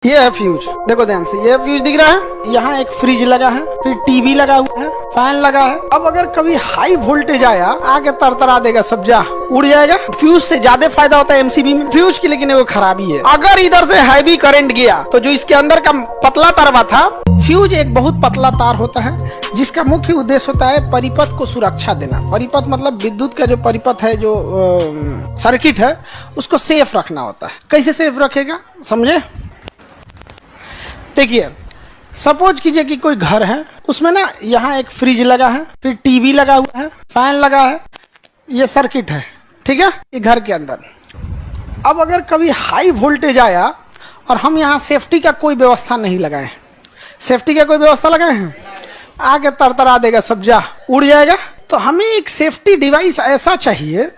ये है फ्यूज, देखो ध्यान से, ये फ्यूज दिख रहा है। यहाँ एक फ्रिज लगा है, फिर टीवी लगा हुआ है, फैन लगा है। अब अगर कभी हाई वोल्टेज आया, आगे तरतरा देगा, सब जा उड़ जाएगा। फ्यूज से ज्यादा फायदा होता है एमसीबी में फ्यूज की, लेकिन वो खराबी है। अगर इधर से हैवी करंट गया तो जो इसके अंदर का पतला तारवा था, फ्यूज एक बहुत पतला तार होता है जिसका मुख्य उद्देश्य होता है परिपथ को सुरक्षा देना। परिपथ मतलब विद्युत का जो परिपथ है, जो सर्किट है, उसको सेफ रखना होता है। कैसे सेफ रखेगा समझे? देखिए, सपोज कीजिए कि कोई घर है, उसमें ना यहाँ एक फ्रिज लगा है, फिर टीवी लगा हुआ है, फैन लगा है, ये सर्किट है, ठीक है, ये घर के अंदर। अब अगर कभी हाई वोल्टेज आया और हम यहाँ सेफ्टी का कोई व्यवस्था नहीं लगाए, सेफ्टी का कोई व्यवस्था लगाए हैं, आगे तरतरा देगा, सब जा उड़ जाएगा। तो हमें एक सेफ्टी डिवाइस ऐसा चाहिए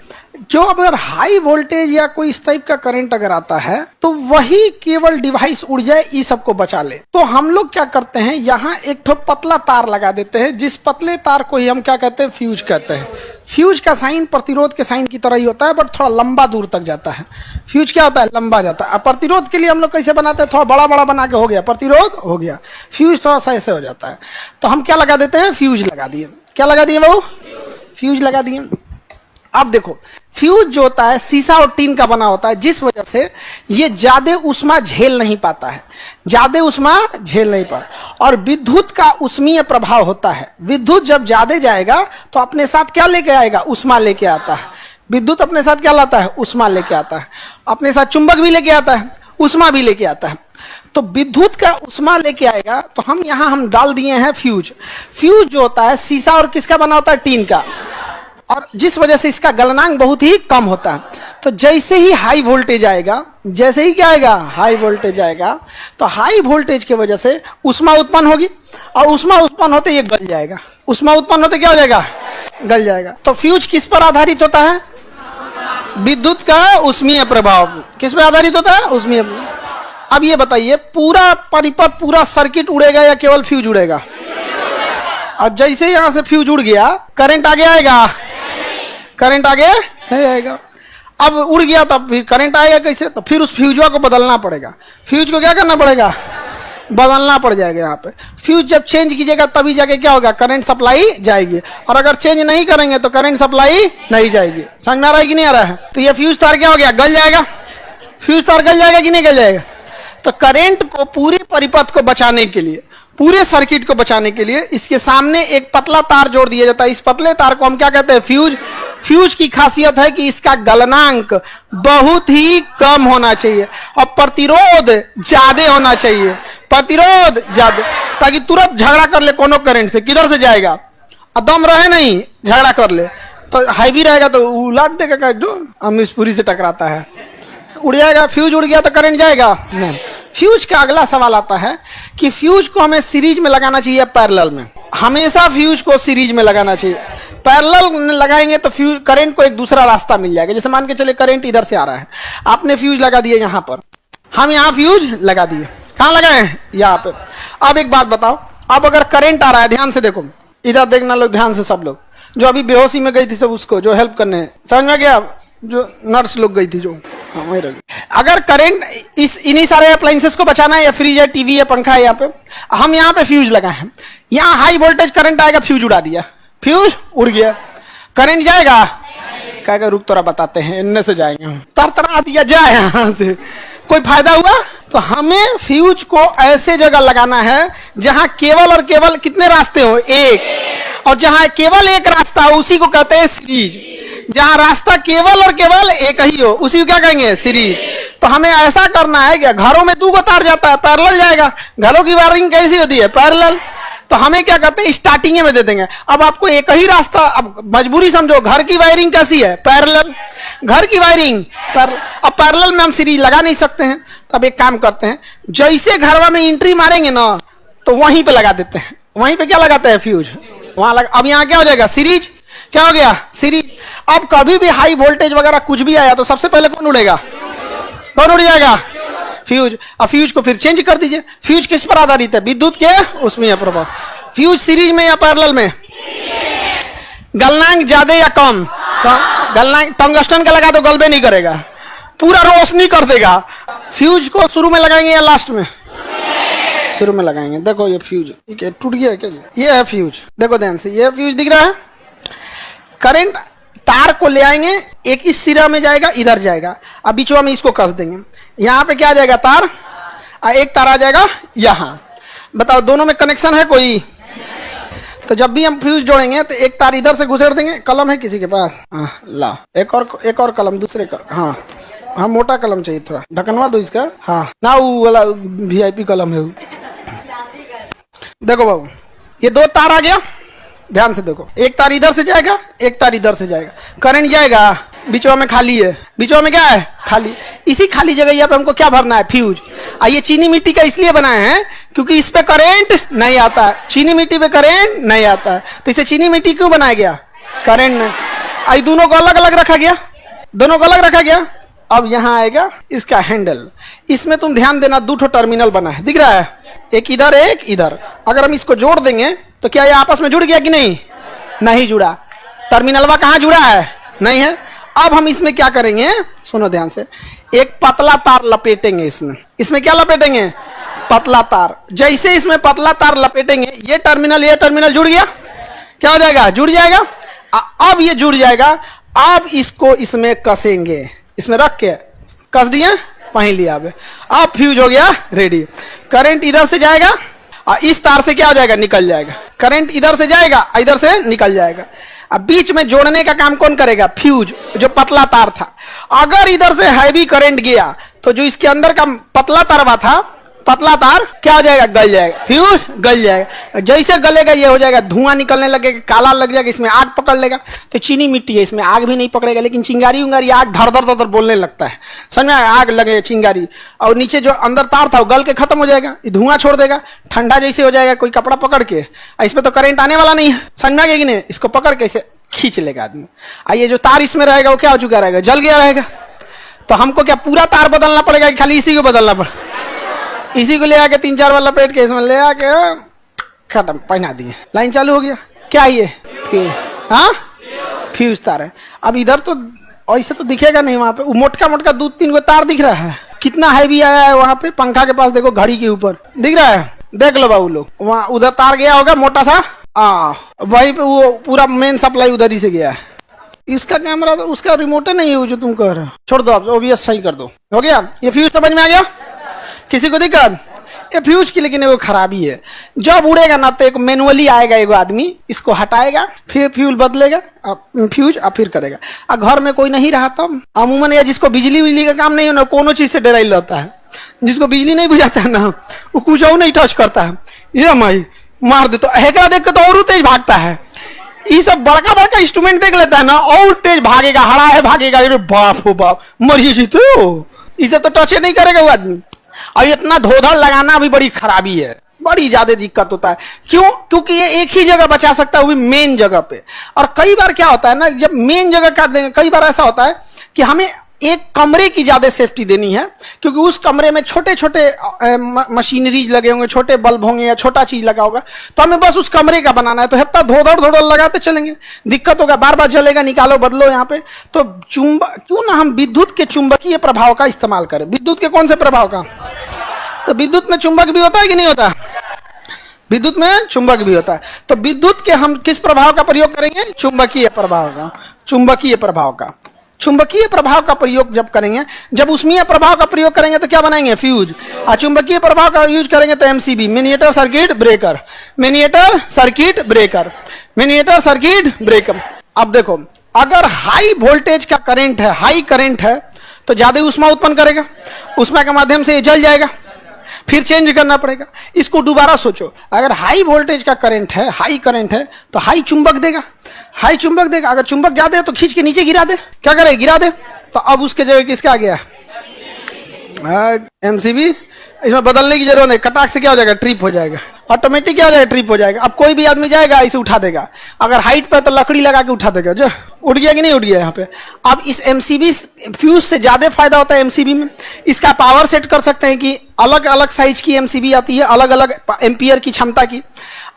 जो अगर हाई वोल्टेज या कोई इस टाइप का करंट अगर आता है तो वही केवल डिवाइस उड़ जाए, इस सब को बचा ले। तो हम लोग क्या करते हैं, यहाँ एक ठो पतला तार लगा देते हैं, जिस पतले तार को ही हम क्या कहते हैं, फ्यूज कहते हैं। फ्यूज का साइन प्रतिरोध के साइन की तरह ही होता है, बट थोड़ा लंबा दूर तक जाता है। फ्यूज क्या होता है, लंबा जाता है। अब प्रतिरोध के लिए हम लोग कैसे बनाते हैं, थोड़ा बड़ा बड़ा बना के हो गया, प्रतिरोध हो गया। फ्यूज थोड़ा सा ऐसे हो जाता है, तो हम क्या लगा देते हैं, फ्यूज लगा दिए। क्या लगा दिए वो, फ्यूज लगा दिए। अब देखो, फ्यूज जो होता है शीशा और टीन का बना होता है, जिस वजह से ये ज्यादा उष्मा झेल नहीं पाता है, ज्यादा उष्मा झेल नहीं पाता। और विद्युत का उष्मीय प्रभाव होता है। विद्युत जब ज्यादा जाएगा तो अपने साथ क्या लेके आएगा, उष्मा लेके आता है। विद्युत अपने साथ क्या लाता है, उष्मा लेके आता है। अपने साथ चुंबक भी लेके आता है, उष्मा भी लेके आता है। तो विद्युत का उष्मा लेके आएगा, तो हम यहाँ हम डाल दिए हैं फ्यूज। फ्यूज जो होता है शीशा और किसका बना होता है, टीन का, और जिस वजह से इसका गलनांक बहुत ही कम होता है। तो जैसे ही हाई वोल्टेज आएगा, जैसे ही क्या आएगा, हाई वोल्टेज आएगा, तो हाई वोल्टेज की वजह से उष्मा उत्पन्न होगी, और उष्मा उत्पन्न होते ये गल जाएगा। उष्मा उत्पन्न होते क्या हो जाएगा, गल जाएगा। तो फ्यूज किस पर आधारित होता है, विद्युत का उष्मीय प्रभाव किस पर आधारित होता है, उष्मीय। अब ये बताइए, पूरा परिपथ, पूरा सर्किट उड़ेगा या केवल फ्यूज उड़ेगा? और जैसे यहाँ से फ्यूज उड़ गया, करंट आगे आएगा, करंट आगे नहीं आएगा। अब उड़ गया, तब फिर करंट आएगा कैसे, तो फिर उस फ्यूजवा को बदलना पड़ेगा। फ्यूज को क्या करना पड़ेगा, बदलना पड़ जाएगा। यहाँ पे फ्यूज जब चेंज कीजिएगा तभी जाके क्या होगा, करंट सप्लाई जाएगी। और अगर चेंज नहीं करेंगे तो करंट सप्लाई नहीं जाएगी। समझ में आ रहा है कि नहीं आ रहा है? तो ये फ्यूज तार क्या हो गया, गल जाएगा। फ्यूज तार गल जाएगा कि नहीं गल जाएगा? तो करंट को, पूरे परिपथ को बचाने के लिए, पूरे सर्किट को बचाने के लिए इसके सामने एक पतला तार जोड़ दिया जाता है। इस पतले तार को हम क्या कहते हैं, फ्यूज। फ्यूज की खासियत है कि इसका गलनांक बहुत ही कम होना चाहिए और प्रतिरोध ज्यादा होना चाहिए। प्रतिरोध ज्यादा, ताकि तुरंत झगड़ा कर ले कोनो करंट से, किधर से जाएगा, दम रहे नहीं, झगड़ा कर ले। तो हैवी रहेगा तो उलट देगा, जो अमीशपुरी से टकराता है, उड़ जाएगा। फ्यूज उड़ गया तो करंट जाएगा नहीं। फ्यूज का अगला सवाल आता है कि फ्यूज को हमें सीरीज में लगाना चाहिए, पैरेलल में? हमेशा फ्यूज को सीरीज में लगाना चाहिए। पैरेलल में लगाएंगे तो फ्यूज, करंट को एक दूसरा रास्ता मिल जाएगा। जैसे मान के चले करंट इधर से आ रहा है, आपने फ्यूज लगा दिया यहाँ पर, हम यहाँ फ्यूज लगा दिए। कहाँ लगाए हैं, यहाँ पे। अब एक बात बताओ, अब अगर करंट आ रहा है, ध्यान से देखो, इधर देखना लोग, ध्यान से सब लोग, जो अभी बेहोशी में गई थी सब, उसको जो हेल्प करने, समझ में गया, जो नर्स लोग गई थी, जो अगर करंट इन्हीं सारे अप्लायंसेस को बचाना है, या फ्रिज है, टीवी है, पंखा है, यहाँ पे हम यहाँ पे फ्यूज लगाए हैं। यहाँ हाई वोल्टेज करंट आएगा, फ्यूज उड़ा दिया, फ्यूज उड़ गया, करंट जाएगा? कहेगा रुक तोरा बताते हैं, इनमें से जाएंगे हम। तरतरा दिया, जाए यहाँ से, कोई फायदा हुआ? तो हमें फ्यूज को ऐसे जगह लगाना है जहां केवल और केवल कितने रास्ते हो, एक। और जहां केवल एक रास्ता हो उसी को कहते हैं सीरीज। जहां रास्ता केवल और केवल एक ही हो उसी को क्या कहेंगे, सीरीज। तो हमें ऐसा करना है कि घरों में 2 तार जाता है, पैरेलल जाएगा। घरों की वायरिंग कैसी होती है, पैरेलल। तो हमें क्या कहते हैं, स्टार्टिंग में दे देंगे। अब आपको एक ही रास्ता, अब मजबूरी समझो, घर की वायरिंग कैसी है, पैरेलल। घर की वायरिंग अब पैरेलल में हम सीरीज लगा नहीं सकते हैं। तब एक काम करते हैं, जैसे घरवा में एंट्री मारेंगे ना, तो वहीं पे लगा देते हैं। वहीं पे क्या लगाते हैं, फ्यूज वहां लगा। अब यहाँ क्या हो जाएगा, सीरीज। क्या हो गया, सीरीज। अब कभी भी हाई वोल्टेज वगैरह कुछ भी आया तो सबसे पहले कौन उड़ेगा, कौन उड़ जाएगा, फ्यूज। अब फ्यूज को फिर चेंज कर दीजिए। फ्यूज किस पर आधारित है, विद्युत के उसमें प्रभाव। फ्यूज सीरीज में या पैरेलल में? गलनांक ज्यादा या कम? गलनांक टंगस्टन का लगा तो गलबे नहीं करेगा, पूरा रोशनी कर देगा। फ्यूज को शुरू में लगाएंगे या लास्ट में? शुरू में लगाएंगे। देखो ये फ्यूज, ठीक है, टूट गया क्या? ये है फ्यूज, देखो ध्यान से, ये फ्यूज दिख रहा है। करंट तार को ले आएंगे, एक इस सिरा में जाएगा, इधर जाएगा, अब बीचवा में इसको कस देंगे। यहाँ पे क्या आ जाएगा? तार, एक तार आ जाएगा यहाँ। बताओ दोनों में कनेक्शन है कोई? तो जब भी हम फ्यूज जोड़ेंगे तो एक तार इधर से घुसेड़ देंगे। कलम है किसी के पास? हाँ ला, एक और कलम दूसरे का। हाँ मोटा कलम चाहिए, थोड़ा ढकनवा दो इसका। हाँ ना, वो वाला VIP कलम है वो। देखो बाबू, ये दो तार आ गया, ध्यान से देखो, एक तार इधर से जाएगा, एक तार इधर से जाएगा, करंट जाएगा, बीचवा में खाली है। बीचवा में क्या है? खाली। इसी खाली जगह यहाँ पे हमको क्या भरना है? फ्यूज। ये चीनी मिट्टी का इसलिए बनाए हैं क्योंकि इस पे करंट नहीं आता है, चीनी मिट्टी पे करंट नहीं आता है, तो इसे चीनी मिट्टी क्यों बनाया गया? करंट नहीं। दोनों को अलग अलग रखा गया, दोनों को अलग रखा गया। अब यहाँ आएगा इसका हैंडल, इसमें तुम ध्यान देना, दो ठो टर्मिनल बना है, दिख रहा है? एक इधर, एक इधर। अगर हम इसको जोड़ देंगे तो क्या ये आपस में जुड़ गया कि नहीं? नहीं जुड़ा। टर्मिनलवा कहाँ जुड़ा है? नहीं है। अब हम इसमें क्या करेंगे, सुनो ध्यान से, एक पतला तार लपेटेंगे इसमें। इसमें क्या लपेटेंगे? पतला तार। जैसे इसमें पतला तार लपेटेंगे, ये टर्मिनल जुड़ गया। क्या हो जाएगा? जुड़ जाएगा। अब ये जुड़ जाएगा। अब इसको इसमें कसेंगे, इसमें रख के कस दिए, पहन लिया। अब फ्यूज हो गया रेडी। करंट इधर से जाएगा और इस तार से क्या हो जाएगा? निकल जाएगा। करंट इधर से जाएगा, इधर से निकल जाएगा। अब बीच में जोड़ने का काम कौन करेगा? फ्यूज, जो पतला तार था। अगर इधर से हैवी करंट गया तो जो इसके अंदर का पतला तारवा था, पतला तार क्या हो जाएगा? गल जाएगा, फ्यूज गल जाएगा। जैसे गलेगा ये हो जाएगा, धुआं निकलने लगेगा, काला लग जाएगा, इसमें आग पकड़ लेगा। तो चीनी मिट्टी है, इसमें आग भी नहीं पकड़ेगा, लेकिन चिंगारी उंगारी आग धर धर धर बोलने लगता है, समझ में? आग लगे चिंगारी, और नीचे जो अंदर तार था वो गल के खत्म हो जाएगा, धुआं छोड़ देगा, ठंडा जैसे हो जाएगा कोई कपड़ा पकड़ के। इसमें तो करंट आने वाला नहीं है, समझ में आ गया कि नहीं? इसको पकड़ के इसे खींच लेगा आदमी। ये जो तार इसमें रहेगा वो क्या हो चुका रहेगा? जल गया रहेगा। तो हमको क्या पूरा तार बदलना पड़ेगा कि खाली इसी को बदलना पड़ेगा? इसी को ले आके 3-4 बार लपेट के इसमें ले आके खत्म, पहना दिए, लाइन चालू हो गया। क्या ये? हाँ फ्यूज तार है। अब इधर तो ऐसे तो दिखेगा नहीं, वहां पे मोटका मोटका 2-3 गो तार दिख रहा है। कितना हैवी आया है वहां पे, पंखा के पास देखो, घड़ी के ऊपर दिख रहा है। देख लो बाबू लोग, वहां उधर तार गया होगा मोटा सा, वहीं पे वो पूरा मेन सप्लाई उधर ही से गया है। इसका कैमरा तो उसका रिमोट नहीं है जो तुम कह रहे हो, छोड़ दो, आप ओबीएस सही कर दो। हो गया ये फ्यूज समझ में आ गया? किसी को दिक्कत? ये फ्यूज की लेकिन वो खराबी है, जब उड़ेगा ना तो एक मैनुअली आएगा, एगो आदमी इसको हटाएगा, फिर फ्यूल बदलेगा, फ्यूज अब फिर करेगा। अब घर में कोई नहीं रहा तब अमूमन, या जिसको बिजली का काम नहीं है ना, कोनो चीज से डराई रहता है। जिसको बिजली नहीं बुझाता है ना, वो कुछ और नहीं टच करता है, ये माई मार दे, तो हेकरा देख के तो और तेज भागता है। ये सब बड़का बड़का इंस्ट्रूमेंट देख लेता है ना, और तेज भागेगा, हरा है भागेगा, बाप हो बाप, मरिए जीते हो। इसे तो टच नहीं करेगा वो आदमी। और इतना धोधड़ लगाना भी बड़ी खराबी है, बड़ी ज्यादा दिक्कत होता है। क्यों? क्योंकि ये एक ही जगह बचा सकता है, वो भी मेन जगह पे। और कई बार क्या होता है ना, जब मेन जगह काट देंगे, कई बार ऐसा होता है कि हमें एक कमरे की ज्यादा सेफ्टी देनी है, क्योंकि उस कमरे में छोटे छोटे मशीनरीज लगे होंगे, छोटे बल्ब होंगे या छोटा चीज लगा होगा, तो हमें बस उस कमरे का बनाना है। तो इतना धोधड़ लगाते चलेंगे, दिक्कत होगा, बार बार जलेगा, निकालो बदलो यहाँ पे। तो क्यों ना हम विद्युत के चुंबकीय प्रभाव का इस्तेमाल करें। विद्युत के कौन से प्रभाव का? तो विद्युत में चुंबक भी होता है कि नहीं होता? विद्युत में चुंबक भी होता है। तो विद्युत के हम किस प्रभाव का प्रयोग करेंगे? चुंबकीय प्रभाव का। चुंबकीय प्रभाव का, चुंबकीय प्रभाव का प्रयोग जब करेंगे, जब उष्मीय प्रभाव का प्रयोग करेंगे तो क्या बनाएंगे? फ्यूज। और चुंबकीय प्रभाव का यूज करेंगे तो MCB, miniature circuit breaker. Miniature circuit breaker, miniature circuit breaker. अब देखो, अगर हाई वोल्टेज का करंट है, हाई करंट है, तो ज्यादा उष्मा उत्पन्न करेगा, उष्मा के माध्यम से ये जल जाएगा, फिर चेंज करना पड़ेगा। इसको दोबारा सोचो, अगर हाई वोल्टेज का करंट है, हाई करंट है, तो हाई चुंबक देगा, हाई चुंबक देगा। अगर चुंबक ज्यादा है तो खींच के नीचे गिरा दे, क्या करे? गिरा दे। तो अब उसके जगह किसका आ गया? एमसीबी। इसमें बदलने की जरूरत नहीं, कटाक से क्या हो जाएगा? ट्रिप हो जाएगा, ऑटोमेटिक क्या हो जाएगा? ट्रिप हो जाएगा। अब कोई भी आदमी जाएगा इसे उठा देगा, अगर हाइट पे तो लकड़ी लगा के उठा देगा, जो उठ गया कि नहीं उठ गया यहाँ पे। अब इस एमसीबी फ्यूज से ज्यादा फायदा होता है एमसीबी में। इसका पावर सेट कर सकते हैं कि अलग अलग साइज की एमसीबी आती है, अलग अलग एम्पियर की क्षमता की।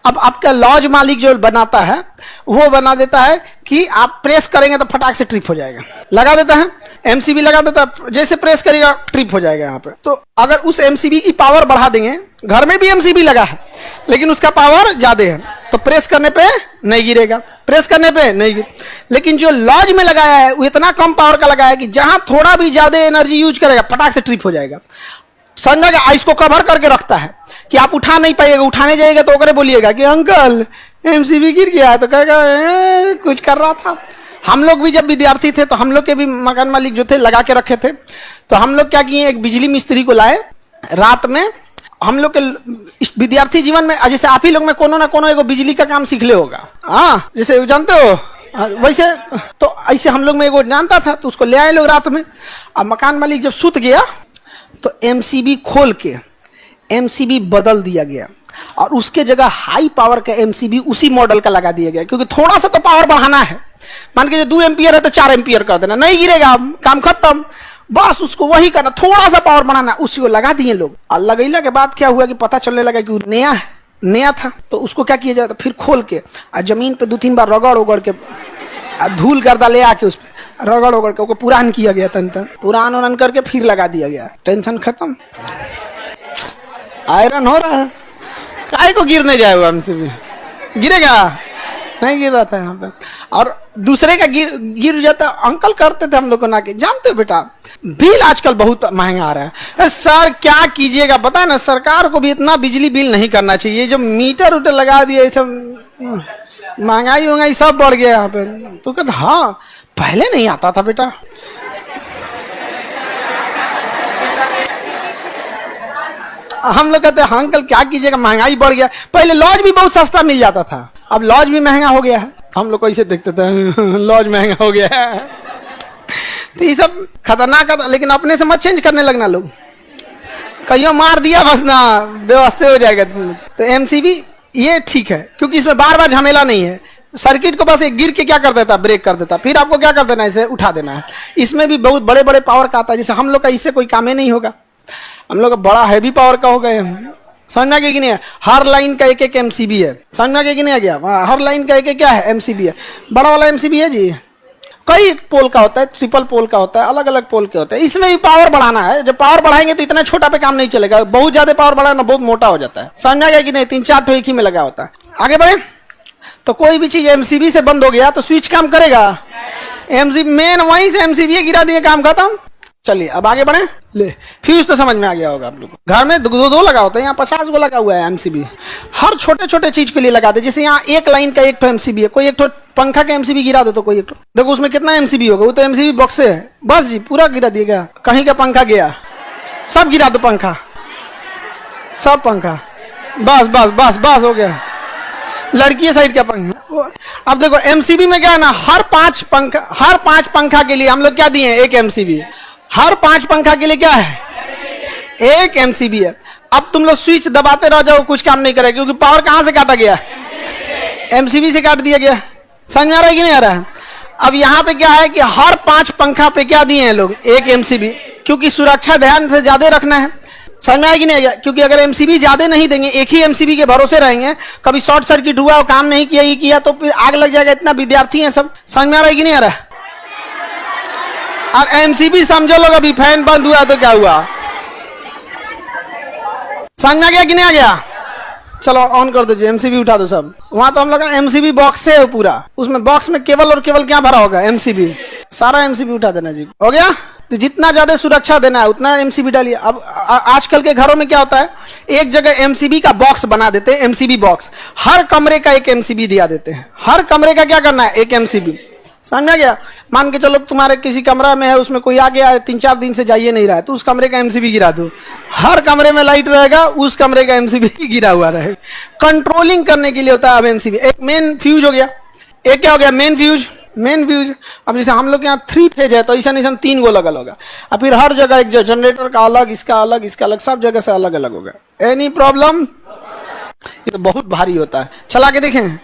अब आपका लॉज मालिक जो बनाता है वो बना देता है कि आप प्रेस करेंगे तो फटाक से ट्रिप हो जाएगा, लगा देता है। एमसीबी लगा देता, जैसे प्रेस करेगा ट्रिप हो जाएगा यहाँ पे। तो अगर उस एमसीबी की पावर बढ़ा देंगे, घर में भी एमसीबी लगा है लेकिन उसका पावर ज्यादा है, तो प्रेस करने पे नहीं गिरेगा, प्रेस करने पे नहीं गिर। लेकिन जो लॉज में लगाया है वो इतना कम पावर का लगाया है कि जहां थोड़ा भी ज्यादा एनर्जी यूज करेगा फटाक से ट्रिप हो जाएगा। समझा गया? इसको कवर करके रखता है कि आप उठा नहीं पाइएगा, उठाने जाइएगा तो ओकरे बोलिएगा कि अंकल एमसीबी गिर गया है, तो कहेगा कुछ कर रहा था। हम लोग भी जब विद्यार्थी थे तो हम लोग के भी मकान मालिक जो थे लगा के रखे थे, तो हम लोग क्या किए, एक बिजली मिस्त्री को लाए रात में। हम लोग के विद्यार्थी जीवन में जैसे आप ही लोग में कोनो ना कोनो एगो बिजली का काम सीख ले होगा, हाँ, जैसे जानते हो वैसे, तो ऐसे हम लोग में एगो जानता था, तो उसको ले आए लोग रात में। अब मकान मालिक जब सुत गया तो एमसीबी खोल के एमसीबी बदल दिया गया और उसके जगह हाई पावर का एमसीबी उसी मॉडल का लगा दिया गया, क्योंकि थोड़ा सा तो पावर बढ़ाना है। मान के 2 एम्पियर है तो 4 एम्पियर कर देना, नहीं गिरेगा, काम खत्म, बस उसको वही करना, थोड़ा सा पावर बढ़ाना, उसी को लगा दिए लोग। और लगैला के बाद क्या हुआ कि पता चलने लगा कि नया है, नया था, तो उसको क्या किया जाए, फिर खोल के जमीन पे 2-3 बार रगड़ उगड़ के धूल गर्दा ले आके उस पर रगड़ उगड़ के पुरान किया गया, तन पुरान उरान करके फिर लगा दिया गया, टेंशन खत्म। आयरन हो रहा है, काय को गिरने जाएगा, हमसे भी गिरेगा नहीं, गिर रहा था यहाँ पे। और दूसरे का गिर जाता, अंकल करते थे हम लोग को ना, कि जानते हो बेटा बिल आजकल बहुत महंगा आ रहा है। सर क्या कीजिएगा, पता है ना, सरकार को भी इतना बिजली बिल नहीं करना चाहिए, जो मीटर उटर लगा दिया, ये सब महंगाई सब बढ़ गया यहाँ पे। तो कहते हाँ पहले नहीं आता था बेटा। हम लोग कहते हैं हाँ अंकल क्या कीजिएगा, महंगाई बढ़ गया, पहले लॉज भी बहुत सस्ता मिल जाता था, अब लॉज भी महंगा हो गया है। हम लोग ऐसे देखते थे लॉज महंगा हो गया है, तो ये सब खतरनाक है। लेकिन अपने से मत चेंज करने लगना, लोग कहीं मार दिया बस ना व्यवस्था हो जाएगा। तो एमसीबी ये ठीक है, क्योंकि इसमें बार बार झमेला नहीं है, सर्किट को बस एक गिर के क्या कर देता, ब्रेक कर देता, फिर आपको क्या कर देना है, इसे उठा देना है। इसमें भी बहुत बड़े बड़े पावर का आता है, जैसे हम लोग का इससे कोई काम ही नहीं होगा, हम लोग का बड़ा हैवी पावर का हो गए। समझना कि नहीं है, हर लाइन का एक एमसीबी है, समझना कि नहीं आ गया, हर लाइन का एक क्या है, एमसीबी है, बड़ा वाला एमसीबी है जी। कई पोल का होता है, ट्रिपल पोल का होता है, अलग अलग पोल के होते हैं। इसमें भी पावर बढ़ाना है, जब पावर बढ़ाएंगे तो इतना छोटा पे काम नहीं चलेगा, बहुत ज्यादा पावर बढ़ाना बहुत मोटा हो जाता है। समझा गया कि नहीं, 3-4 ठो एक ही में लगा होता है। आगे बढ़े, तो कोई भी चीज एमसीबी से बंद हो गया तो स्विच काम करेगा, एमसीबी मेन वहीं से एमसीबी गिरा दिए, काम खत्म। चलिए अब आगे बढ़े, ले फ्यूज तो समझ में आ गया होगा आप लोग को। घर में दो लगा होता है, यहाँ 50 गो लगा हुआ है एमसीबी, हर छोटे छोटे चीज के लिए लगाते। जैसे यहाँ एक लाइन का एक एमसीबी है, कोई एक पंखा का एमसीबी गिरा दो तो कोई एक, देखो उसमें कितना एमसीबी होगा, वो तो एमसीबी बॉक्स से है, बस जी पूरा गिरा दिया गया। कहीं का पंखा गया, सब गिरा दो, पंखा सब पंखा, बस बस बस बस हो गया, लड़की साइड का पंखा। अब देखो एमसीबी में क्या है ना, हर 5 पंखा के लिए हम लोग क्या दिए, एक एमसीबी। हर 5 पंखा के लिए क्या है, एक एमसीबी है। अब तुम लोग स्विच दबाते रह जाओ, कुछ काम नहीं करेगा, क्योंकि पावर कहां से काटा गया, एमसीबी से काट दिया गया। समझ में आ रहा है कि नहीं आ रहा है? अब यहाँ पे क्या है कि हर 5 पंखा पे क्या दिए हैं लोग, एक एमसीबी, क्योंकि सुरक्षा ध्यान से ज्यादा रखना है। समझ में आएगी नहीं आएगा? क्योंकि अगर एमसीबी ज्यादा नहीं देंगे, एक ही एमसीबी के भरोसे रहेंगे, कभी शॉर्ट सर्किट हुआ और काम नहीं किया ही किया तो फिर आग लग जाएगा। इतना विद्यार्थी है सब, समझ में आ रहा है कि नहीं आ रहा है? और एमसीबी समझो लोग, अभी फैन बंद हुआ तो क्या हुआ, समझ में आ गया कि नहीं आ गया? चलो ऑन कर दीजिए, एमसीबी उठा दो सब। वहां तो हम लोग एमसीबी बॉक्स है पूरा, उसमें बॉक्स में केबल और केबल क्या भरा होगा, एमसीबी, सारा एमसीबी उठा देना जी, हो गया। तो जितना ज्यादा सुरक्षा देना है उतना एमसीबी डालिए। अब आजकल के घरों में क्या होता है, एक जगह एमसीबी का बॉक्स बना देते हैं, एमसीबी बॉक्स, हर कमरे का एक एमसीबी दिया देते हैं। हर कमरे का क्या करना है, एक एमसीबी। समझ गया? मान के चलो तुम्हारे किसी कमरा में है, उसमें कोई आ गया है, 3-4 दिन से जाइए नहीं रहा है, तो उस कमरे का एमसीबी गिरा दो। हर कमरे में लाइट रहेगा, उस कमरे का एमसीबी गिरा हुआ रहेगा। कंट्रोलिंग करने के लिए होता है अब एमसीबी। एक मेन फ्यूज हो गया, एक क्या हो गया, मेन फ्यूज। मेन फ्यूज, अब जैसे हम लोग यहाँ 3 फेज है तो ऐसा नहीं 3 गो लगल होगा, और फिर हर जगह एक जो जनरेटर का अलग, इसका अलग, इसका अलग, सब जगह से अलग अलग होगा। Any problem? ये तो बहुत भारी होता है, चला के देखें।